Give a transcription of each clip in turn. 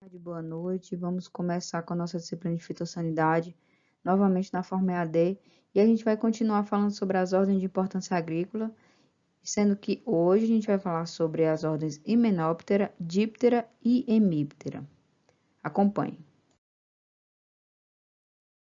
tarde, boa noite. Vamos começar com a nossa disciplina de fitossanidade, novamente na forma EAD, e a gente vai continuar falando sobre as ordens de importância agrícola, sendo que hoje a gente vai falar sobre as ordens Hymenoptera, Diptera e Hemiptera. Acompanhe.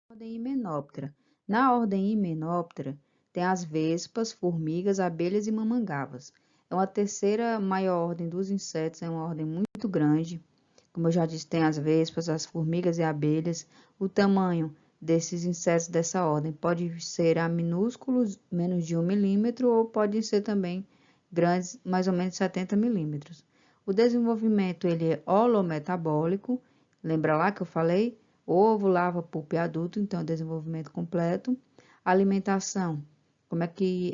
Ordem Hymenoptera. Na ordem Hymenoptera, tem as vespas, formigas, abelhas e mamangavas. É uma terceira maior ordem dos insetos, é uma ordem muito grande. Como eu já disse, tem as vespas, as formigas e abelhas. O tamanho desses insetos dessa ordem pode ser a minúsculos, menos de 1 milímetro, ou pode ser também grandes, mais ou menos 70 milímetros. O desenvolvimento ele é holometabólico, lembra lá que eu falei? Ovo, larva, pupa e adulto, então desenvolvimento completo. Alimentação, como é que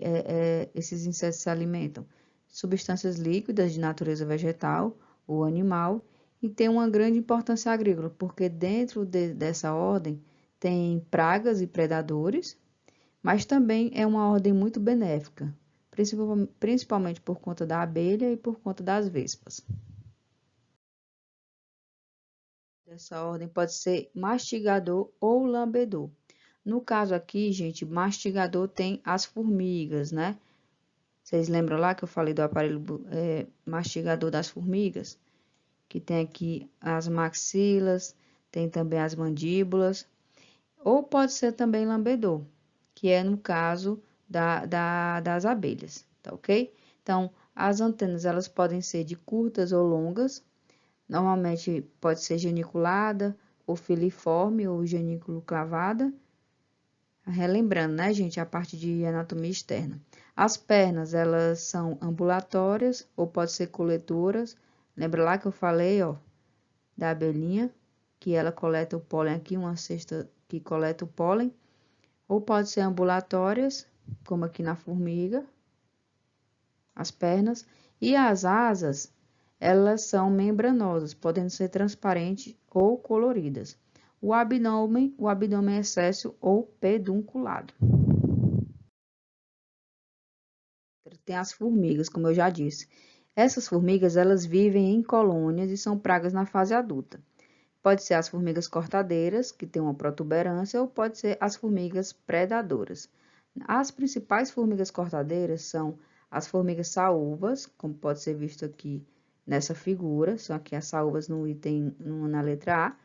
esses insetos se alimentam? Substâncias líquidas de natureza vegetal ou animal, e tem uma grande importância agrícola, porque dentro dessa ordem tem pragas e predadores, mas também é uma ordem muito benéfica, principalmente por conta da abelha e por conta das vespas. Essa ordem pode ser mastigador ou lambedor. No caso aqui, gente, mastigador tem as formigas, né? Vocês lembram lá que eu falei do aparelho mastigador das formigas? Que tem aqui as maxilas, tem também as mandíbulas, ou pode ser também lambedor, que é no caso das abelhas, tá ok? Então, as antenas, elas podem ser de curtas ou longas, normalmente pode ser geniculada, ou filiforme, ou genículo clavada, relembrando, né, gente, a parte de anatomia externa. As pernas, elas são ambulatórias, ou pode ser coletoras. Lembra lá que eu falei, ó, da abelhinha, que ela coleta o pólen aqui, uma cesta que coleta o pólen, ou pode ser ambulatórias, como aqui na formiga, as pernas, e as asas, elas são membranosas, podendo ser transparentes ou coloridas. O abdômen é séssil ou pedunculado. Tem as formigas, como eu já disse. Essas formigas, elas vivem em colônias e são pragas na fase adulta. Pode ser as formigas cortadeiras, que têm uma protuberância, ou pode ser as formigas predadoras. As principais formigas cortadeiras são as formigas saúvas, como pode ser visto aqui nessa figura, são aqui as saúvas no item na letra A,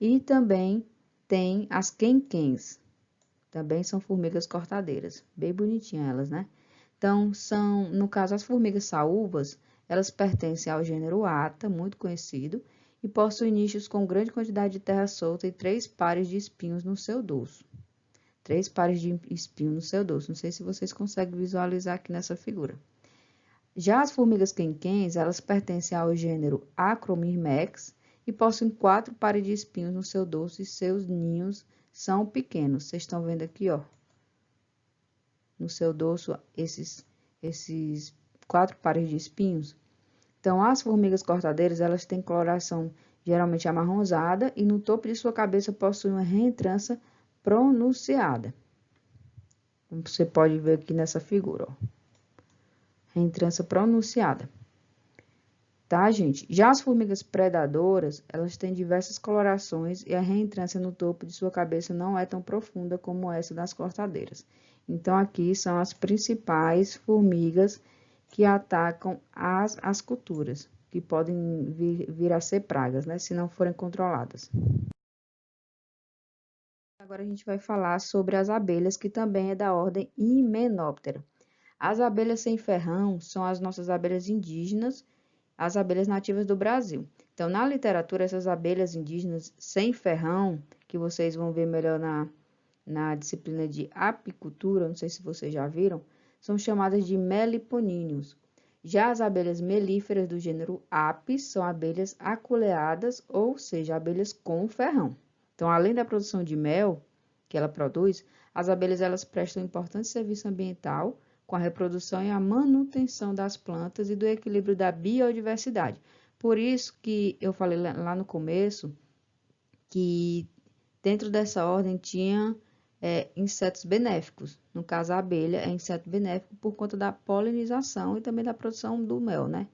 e também tem as quenquens, também são formigas cortadeiras, bem bonitinhas elas, né? Então, no caso, as formigas saúvas, elas pertencem ao gênero Atta, muito conhecido, e possuem nichos com grande quantidade de terra solta e 3 pares de espinhos no seu dorso. 3 pares de espinhos no seu dorso. Não sei se vocês conseguem visualizar aqui nessa figura. Já as formigas quenquens, elas pertencem ao gênero Acromyrmex e possuem 4 pares de espinhos no seu dorso e seus ninhos são pequenos. Vocês estão vendo aqui, ó, no seu dorso, esses 4 pares de espinhos. Então, as formigas cortadeiras, elas têm coloração geralmente amarronzada e no topo de sua cabeça possui uma reentrância pronunciada. Como você pode ver aqui nessa figura, ó. Reentrância pronunciada. Tá, gente? Já as formigas predadoras, elas têm diversas colorações e a reentrância no topo de sua cabeça não é tão profunda como essa das cortadeiras. Então, aqui são as principais formigas que atacam as culturas, que podem vir a ser pragas, né, se não forem controladas. Agora a gente vai falar sobre as abelhas, que também é da ordem Hymenoptera. As abelhas sem ferrão são as nossas abelhas indígenas, as abelhas nativas do Brasil. Então, na literatura, essas abelhas indígenas sem ferrão, que vocês vão ver melhor na disciplina de apicultura, não sei se vocês já viram, são chamadas de meliponíneos. Já as abelhas melíferas do gênero Apis são abelhas aculeadas, ou seja, abelhas com ferrão. Então, além da produção de mel que ela produz, as abelhas elas prestam importante serviço ambiental com a reprodução e a manutenção das plantas e do equilíbrio da biodiversidade. Por isso que eu falei lá no começo que dentro dessa ordem tinha insetos benéficos. No caso, a abelha é inseto benéfico por conta da polinização e também da produção do mel, né?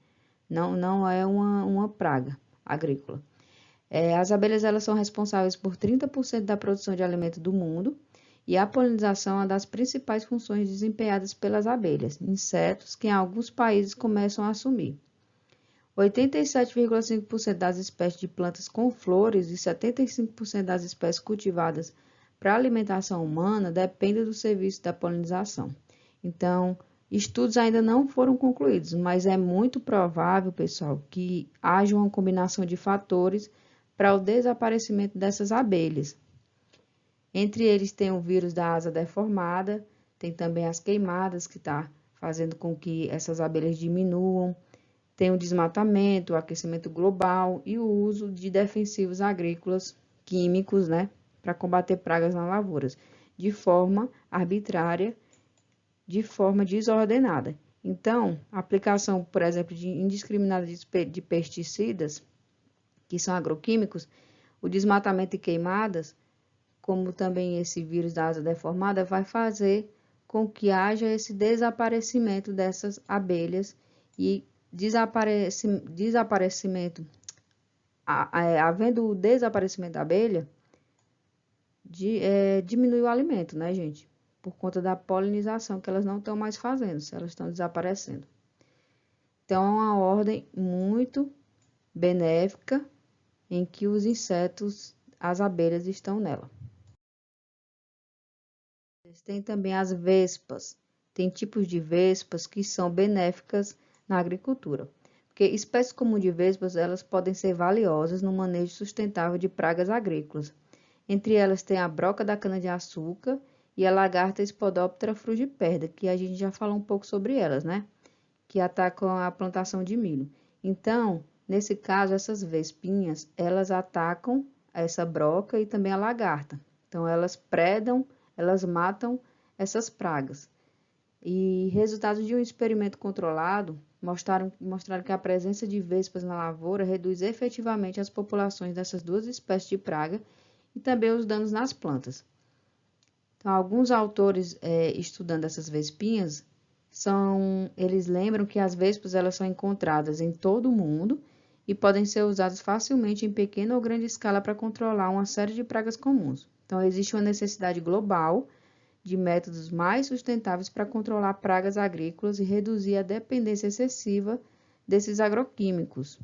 Não é uma praga agrícola. As abelhas elas são responsáveis por 30% da produção de alimento do mundo e a polinização é uma das principais funções desempenhadas pelas abelhas, insetos que em alguns países começam a assumir. 87,5% das espécies de plantas com flores e 75% das espécies cultivadas para alimentação humana dependem do serviço da polinização. Então, estudos ainda não foram concluídos, mas é muito provável, pessoal, que haja uma combinação de fatores para o desaparecimento dessas abelhas. Entre eles tem o vírus da asa deformada, tem também as queimadas, que está fazendo com que essas abelhas diminuam, tem o desmatamento, o aquecimento global e o uso de defensivos agrícolas químicos, né, para combater pragas nas lavouras, de forma arbitrária, de forma desordenada. Então, a aplicação, por exemplo, indiscriminada de pesticidas, que são agroquímicos, o desmatamento e queimadas, como também esse vírus da asa deformada, vai fazer com que haja esse desaparecimento dessas abelhas e havendo o desaparecimento da abelha, diminui o alimento, né, gente? Por conta da polinização que elas não estão mais fazendo, se elas estão desaparecendo. Então, é uma ordem muito benéfica em que os insetos, as abelhas estão nela. Tem também as vespas. Tem tipos de vespas que são benéficas na agricultura. Porque espécies comuns de vespas, elas podem ser valiosas no manejo sustentável de pragas agrícolas. Entre elas tem a broca da cana-de-açúcar e a lagarta Spodoptera frugiperda, que a gente já falou um pouco sobre elas, né? Que atacam a plantação de milho. Então, nesse caso, essas vespinhas, elas atacam essa broca e também a lagarta. Então, elas predam, elas matam essas pragas. E resultados de um experimento controlado mostraram que a presença de vespas na lavoura reduz efetivamente as populações dessas duas espécies de praga e também os danos nas plantas. Então, alguns autores estudando essas vespinhas, eles lembram que as vespas elas são encontradas em todo o mundo e podem ser usadas facilmente em pequena ou grande escala para controlar uma série de pragas comuns. Então, existe uma necessidade global de métodos mais sustentáveis para controlar pragas agrícolas e reduzir a dependência excessiva desses agroquímicos.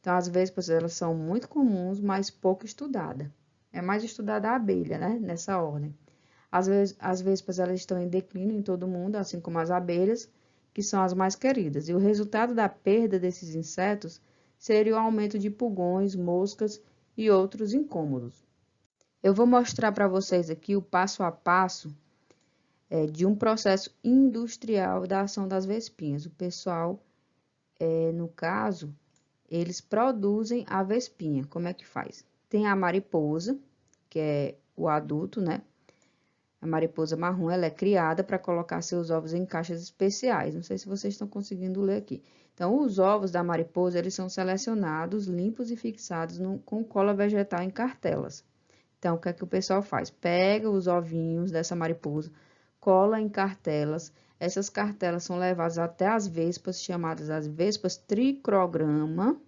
Então, as vespas elas são muito comuns, mas pouco estudadas. É mais estudada a abelha, né, nessa ordem. As vespas elas estão em declínio em todo o mundo, assim como as abelhas, que são as mais queridas. E o resultado da perda desses insetos seria o aumento de pulgões, moscas e outros incômodos. Eu vou mostrar para vocês aqui o passo a passo de um processo industrial da ação das vespinhas. O pessoal, no caso, eles produzem a vespinha. Como é que faz? Tem a mariposa, que é o adulto, né? A mariposa marrom, ela é criada para colocar seus ovos em caixas especiais. Não sei se vocês estão conseguindo ler aqui. Então, os ovos da mariposa, eles são selecionados, limpos e fixados com cola vegetal em cartelas. Então, o que é que o pessoal faz? Pega os ovinhos dessa mariposa, cola em cartelas. Essas cartelas são levadas até as vespas, chamadas as vespas tricrograma,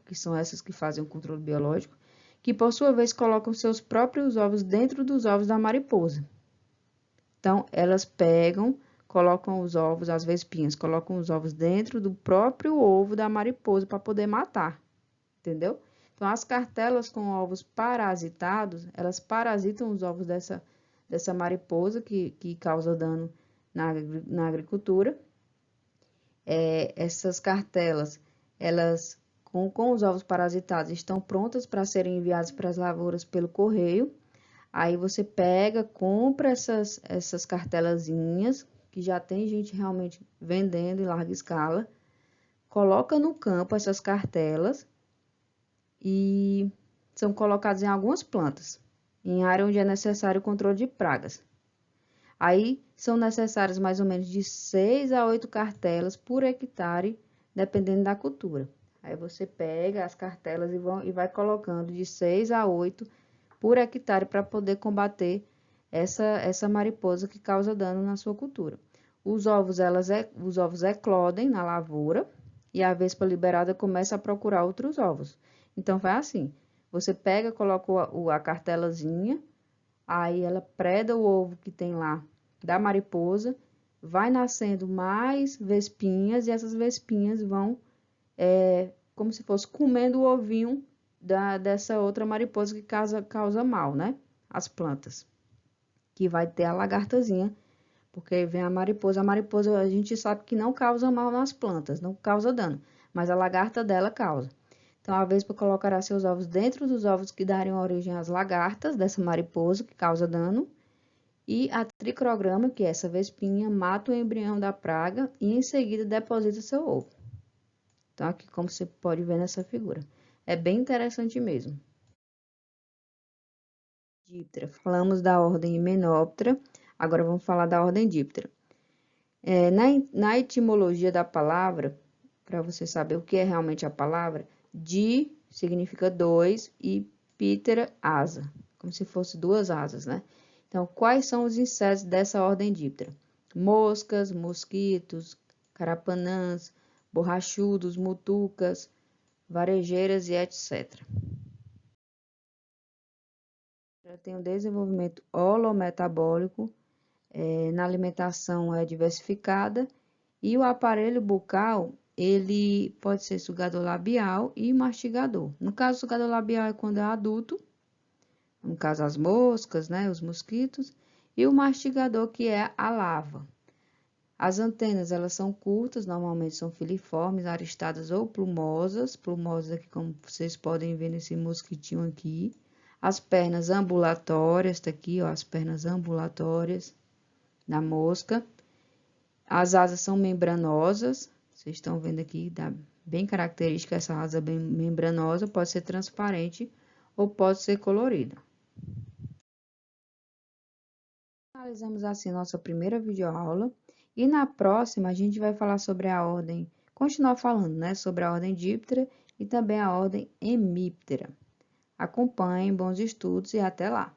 que são essas que fazem o controle biológico, que por sua vez colocam seus próprios ovos dentro dos ovos da mariposa. Então, elas pegam, colocam os ovos, as vespinhas, colocam os ovos dentro do próprio ovo da mariposa para poder matar, entendeu? Então, as cartelas com ovos parasitados, elas parasitam os ovos dessa mariposa que causa dano na agricultura. Essas cartelas, elas com os ovos parasitados estão prontas para serem enviadas para as lavouras pelo correio. Aí você pega, compra essas cartelazinhas, que já tem gente realmente vendendo em larga escala, coloca no campo essas cartelas e são colocadas em algumas plantas, em área onde é necessário o controle de pragas. Aí são necessárias mais ou menos de 6 a 8 cartelas por hectare, dependendo da cultura. Aí você pega as cartelas e vai colocando de 6 a 8 por hectare para poder combater essa mariposa que causa dano na sua cultura. Os ovos eclodem na lavoura e a vespa liberada começa a procurar outros ovos. Então, vai assim. Você pega, coloca a cartelazinha, aí ela preda o ovo que tem lá da mariposa, vai nascendo mais vespinhas, e essas vespinhas vão, como se fosse comendo o ovinho dessa outra mariposa que causa mal, né? As plantas. Que vai ter a lagartazinha, porque vem a mariposa a gente sabe que não causa mal nas plantas, não causa dano, mas a lagarta dela causa. Então, a vespa colocará seus ovos dentro dos ovos que dariam origem às lagartas dessa mariposa que causa dano, e a tricrograma, que é essa vespinha, mata o embrião da praga e em seguida deposita seu ovo. Então, aqui como você pode ver nessa figura. É bem interessante mesmo. Díptera. Falamos da ordem Hymenoptera, agora vamos falar da ordem Díptera. Na etimologia da palavra, para você saber o que é realmente a palavra, di significa dois e ptera, asa, como se fosse duas asas, né? Então, quais são os insetos dessa ordem díptera? Moscas, mosquitos, carapanãs, borrachudos, mutucas, varejeiras e etc. Ela tem um desenvolvimento holometabólico, na alimentação é diversificada, e o aparelho bucal, ele pode ser sugador labial e mastigador. No caso, o sugador labial é quando é adulto, no caso as moscas, né, os mosquitos, e o mastigador que é a larva. As antenas, elas são curtas, normalmente são filiformes, aristadas ou plumosas. Plumosas aqui, como vocês podem ver nesse mosquitinho aqui. As pernas ambulatórias, tá aqui, ó, as pernas ambulatórias da mosca. As asas são membranosas, vocês estão vendo aqui, dá bem característica essa asa bem membranosa, pode ser transparente ou pode ser colorida. Finalizamos assim nossa primeira videoaula e na próxima a gente vai falar sobre a ordem, continuar falando, né, sobre a ordem Díptera e também a ordem Hemíptera. Acompanhem, bons estudos e até lá!